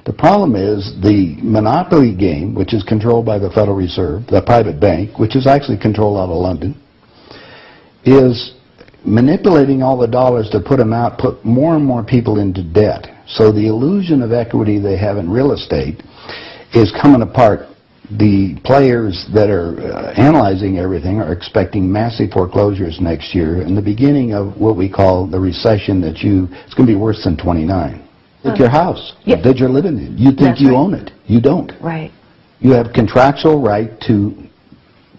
The problem is the monopoly game, which is controlled by the Federal Reserve, the private bank, which is actually controlled out of London, is manipulating all the dollars to put them out, put more and more people into debt. So the illusion of equity they have in real estate is coming apart. The players that are analyzing everything are expecting massive foreclosures next year and the beginning of what we call the recession it's going to be worse than 29. Like your house that you're living in. You think you own it. You don't. Right. You have contractual right to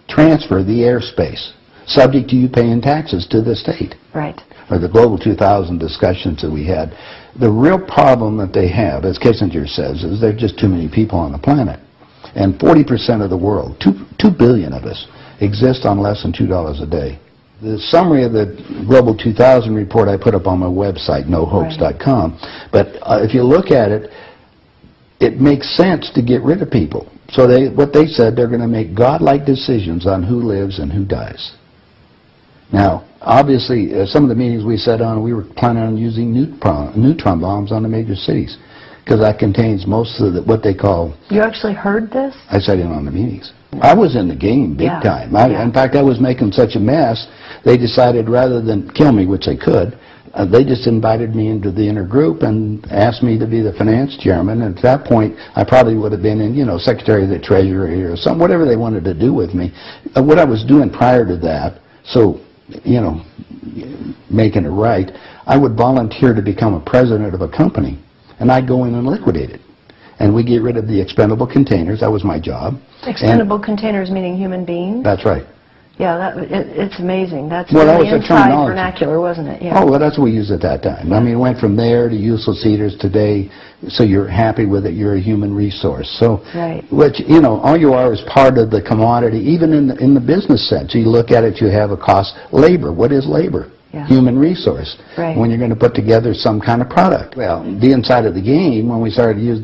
transfer the airspace, subject to you paying taxes to the state. Right. Or the Global 2000 discussions that we had. The real problem that they have, as Kissinger says, is there are just too many people on the planet. And 40% of the world, 2 billion of us, exist on less than $2 a day. The summary of the Global 2000 report I put up on my website, nohoax.com. But if you look at it, it makes sense to get rid of people. So what they said, they're going to make godlike decisions on who lives and who dies. Now, obviously, some of the meetings we sat on, we were planning on using neutron bombs on the major cities, because that contains most of what they call... You actually heard this? I sat in on the meetings. I was in the game big time. In fact, I was making such a mess, they decided rather than kill me, which they could, they just invited me into the inner group and asked me to be the finance chairman. And at that point, I probably would have been in, Secretary of the Treasury or something, whatever they wanted to do with me. What I was doing prior to that, so, making it right, I would volunteer to become a president of a company, and I'd go in and liquidate it. And we get rid of the expendable containers. That was my job. Expendable containers meaning human beings? That's right. Yeah, it's amazing. That's that was the inside vernacular, wasn't it? Yeah. Oh, well, that's what we used at that time. I mean, it went from there to useless eaters today, so you're happy with it, you're a human resource. So, which, all you are is part of the commodity, even in the business sense. You look at it, you have a cost. Labor, what is labor? Human resource, when you're going to put together some kind of product. Well, the inside of the game, when we started to use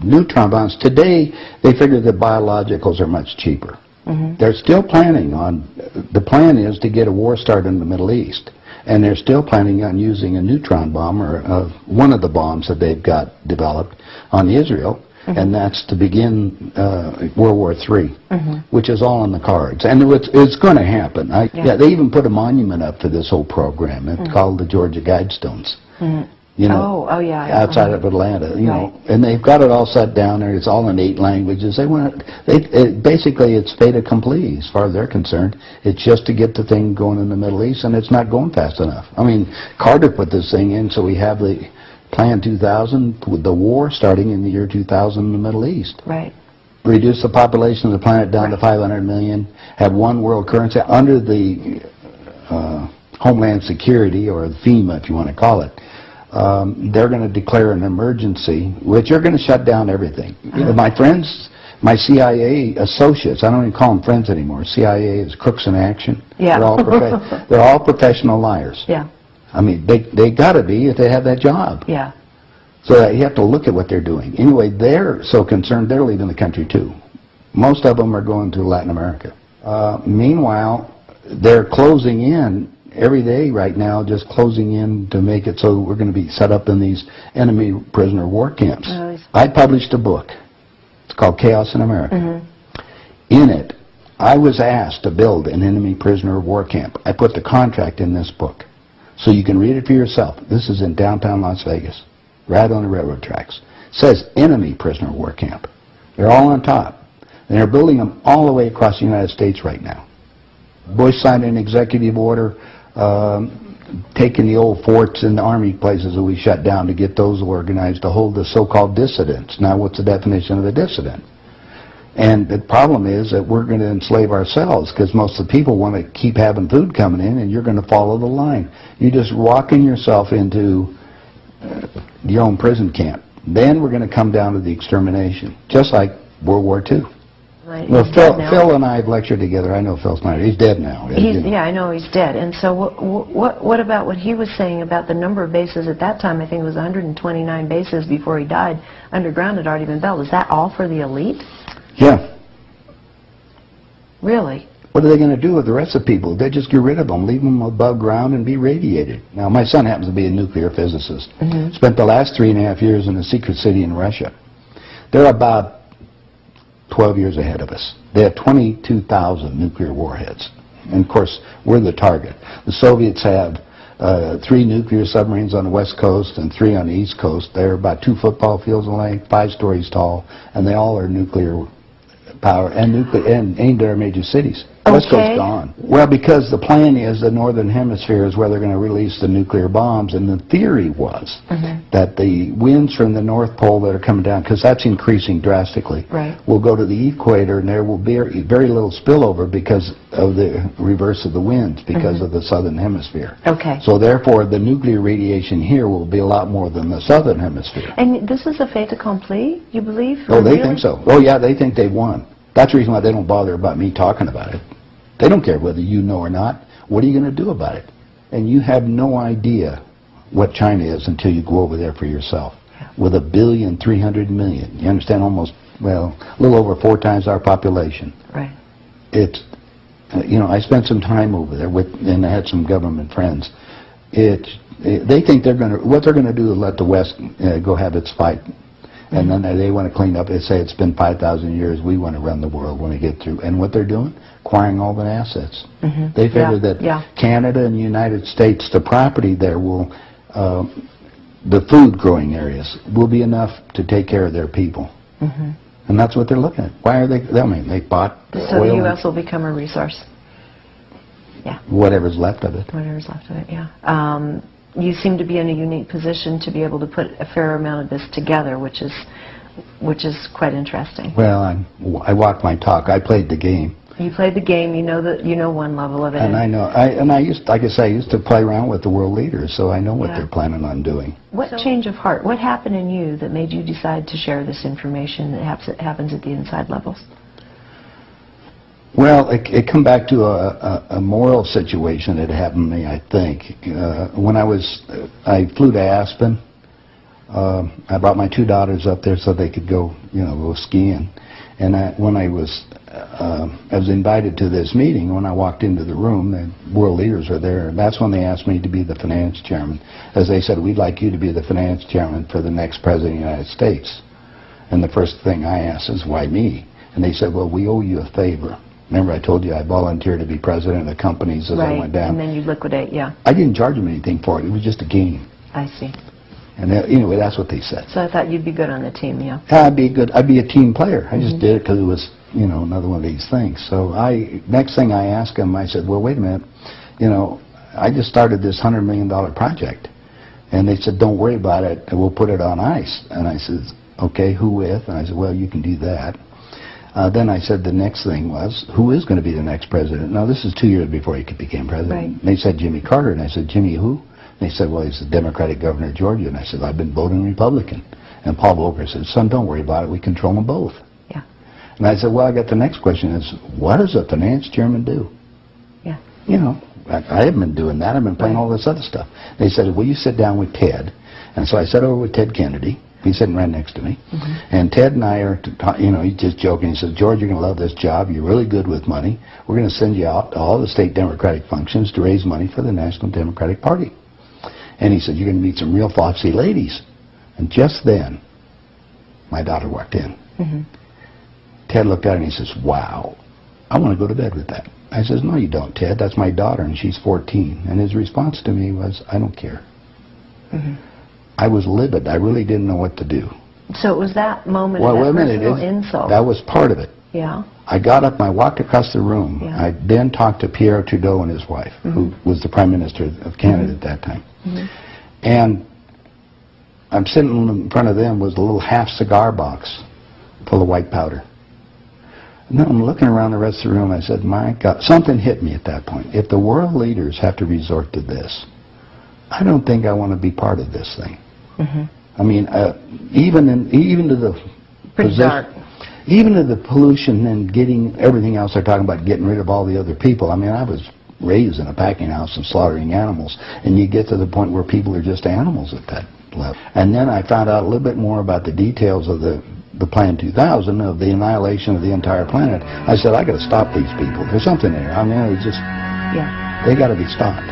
neutron bombs, today they figure that biologicals are much cheaper. They're still planning on, the plan is to get a war started in the Middle East, and they're still planning on using a neutron bomb, or one of the bombs that they've got developed on Israel, and that's to begin World War III, which is all in the cards. And it's going to happen. They even put a monument up for this whole program. It's called the Georgia Guidestones. Outside of Atlanta, and they've got it all set down there. It's all in 8 languages. Basically, it's fait accompli as far as they're concerned. It's just to get the thing going in the Middle East, and it's not going fast enough. I mean, Carter put this thing in, so we have the Plan 2000 with the war starting in the year 2000 in the Middle East. Right. Reduce the population of the planet down to 500 million. Have one world currency under the Homeland Security, or FEMA, if you want to call it. They're going to declare an emergency, which are going to shut down everything. My friends, my CIA associates, I don't even call them friends anymore. CIA is crooks in action. Yeah. They're all professional liars. Yeah. I mean, they got to be if they have that job. Yeah. So you have to look at what they're doing. Anyway, they're so concerned they're leaving the country too. Most of them are going to Latin America. Meanwhile, they're closing in every day right now, just closing in to make it so we're going to be set up in these enemy prisoner war camps. I published a book. It's called Chaos in America. In it, I was asked to build an enemy prisoner war camp. I put the contract in this book. So you can read it for yourself. This is in downtown Las Vegas, right on the railroad tracks. It says enemy prisoner war camp. They're all on top. And they're building them all the way across the United States right now. Bush signed an executive order taking the old forts and the army places that we shut down to get those organized to hold the so-called dissidents. Now, what's the definition of a dissident? And the problem is that we're going to enslave ourselves, because most of the people want to keep having food coming in, and you're going to follow the line. You're just walking yourself into your own prison camp. Then we're going to come down to the extermination, just like World War II. Right. Well, Phil and I have lectured together. I know Phil Snyder. He's dead now. Yeah, I know he's dead. And so what about what he was saying about the number of bases at that time? I think it was 129 bases before he died. Underground had already been built. Is that all for the elite? Yeah. Really? What are they going to do with the rest of the people? They just get rid of them, leave them above ground and be radiated. Now, my son happens to be a nuclear physicist. Spent the last 3.5 years in a secret city in Russia. They're about 12 years ahead of us. They have 22,000 nuclear warheads. And of course, we're the target. The Soviets have 3 nuclear submarines on the west coast and 3 on the east coast. They're about 2 football fields in length, 5 stories tall, and they all are nuclear power and aimed at our major cities. West Coast gone. Well, because the plan is the northern hemisphere is where they're going to release the nuclear bombs, and the theory was that the winds from the North Pole that are coming down, because that's increasing drastically, will go to the equator, and there will be very little spillover because of the reverse of the winds, because of the southern hemisphere. So therefore, the nuclear radiation here will be a lot more than the southern hemisphere. And this is a fait accompli, you believe? Oh, they think so. Oh, yeah, they think they've won. That's the reason why they don't bother about me talking about it. They don't care whether you know or not. What are you going to do about it? And you have no idea what China is until you go over there for yourself. With 1,300,000,000. You understand? Almost, well, a little over 4 times our population. Right. It's, I spent some time over there and I had some government friends. They think what they're going to do is let the West go have its fight. And then they want to clean up. They say it's been 5,000 years. We want to run the world when we get through. And what they're doing? Acquiring all the assets. They figure that Canada and the United States, the property there will, the food growing areas will be enough to take care of their people. And that's what they're looking at. Why are they? I mean, they bought so oil. the U.S. will become a resource. Yeah. Whatever's left of it. Whatever's left of it. Yeah. You seem to be in a unique position to be able to put a fair amount of this together, which is quite interesting. Well, I walked my talk. I played the game. You played the game. You know one level of it. And I know. I used to play around with the world leaders, so I know what they're planning on doing. What change of heart? What happened in you that made you decide to share this information that happens at the inside levels? Well, it come back to a moral situation that happened to me, I think. When I flew to Aspen. I brought my 2 daughters up there so they could go skiing. And when I was invited to this meeting. When I walked into the room, the world leaders were there. And that's when they asked me to be the finance chairman. As they said, we'd like you to be the finance chairman for the next president of the United States. And the first thing I asked is, why me? And they said, well, we owe you a favor. Remember I told you I volunteered to be president of the companies as I went down. And then you liquidate, yeah. I didn't charge them anything for it. It was just a game. I see. And anyway, that's what they said. So I thought you'd be good on the team, yeah. I'd be good. I'd be a team player. I just did it because it was, another one of these things. So next thing I asked them, I said, well, wait a minute. I just started this $100 million project. And they said, don't worry about it. We'll put it on ice. And I said, okay, who with? And I said, well, you can do that. Then I said the next thing was, who is going to be the next president? Now, this is 2 years before he became president. Right. They said Jimmy Carter, and I said, Jimmy who? And they said, well, he's the Democratic governor of Georgia. And I said, I've been voting Republican. And Paul Volcker said, son, don't worry about it. We control them both. Yeah. And I said, well, I got the next question is, what does a finance chairman do? Yeah. I haven't been doing that. I've been playing all this other stuff. They said, will you sit down with Ted? And so I sat over with Ted Kennedy. He's sitting right next to me. And Ted and I are, he's just joking. He says, George, you're going to love this job. You're really good with money. We're going to send you out to all the state Democratic functions to raise money for the National Democratic Party. And he said, you're going to meet some real foxy ladies. And just then, my daughter walked in. Ted looked at her and he says, wow, I want to go to bed with that. I says, no, you don't, Ted. That's my daughter, and she's 14. And his response to me was, I don't care. I was livid. I really didn't know what to do. So it was that moment Well, of wait a that minute. personal insult. That was part of it. Yeah. I got up and I walked across the room. Yeah. I then talked to Pierre Trudeau and his wife, who was the Prime Minister of Canada at that time. And I'm sitting in front of them was a little half cigar box full of white powder. And then I'm looking around the rest of the room. I said, my God, something hit me at that point. If the world leaders have to resort to this, I don't think I want to be part of this thing. I mean, even to the Pretty dark. Even to the pollution and getting everything else they're talking about, getting rid of all the other people. I mean, I was raised in a packing house and slaughtering animals, and you get to the point where people are just animals at that level. And then I found out a little bit more about the details of the Plan 2000, of the annihilation of the entire planet. I said, I got to stop these people. There's something there. I mean, it's just, they got to be stopped.